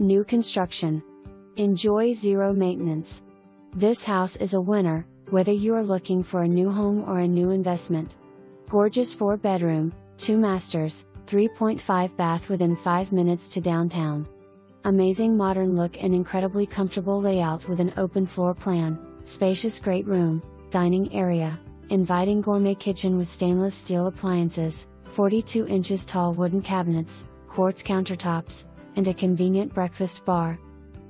New construction. Enjoy zero maintenance. This house is a winner, whether you are looking for a new home or a new investment. Gorgeous 4-bedroom, 2 masters, 3.5 bath within 5 minutes to downtown. Amazing modern look and incredibly comfortable layout with an open floor plan, spacious great room, dining area, inviting gourmet kitchen with stainless steel appliances, 42 inches tall wooden cabinets, quartz countertops, and a convenient breakfast bar.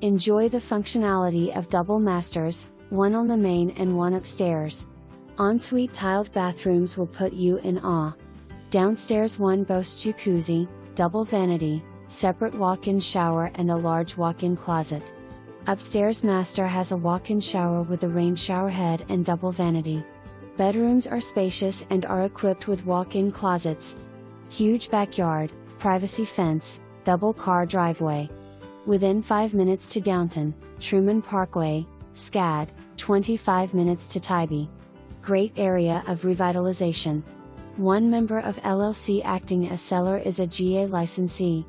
Enjoy the functionality of double masters, one on the main and one upstairs. Ensuite tiled bathrooms will put you in awe. Downstairs one boasts jacuzzi, double vanity, separate walk-in shower and a large walk-in closet. Upstairs master has a walk-in shower with a rain shower head and double vanity. Bedrooms are spacious and are equipped with walk-in closets. Huge backyard, privacy fence, double car driveway. Within 5 minutes to Downton, Truman Parkway, SCAD, 25 minutes to Tybee. Great area of revitalization. One member of LLC acting as seller is a GA licensee,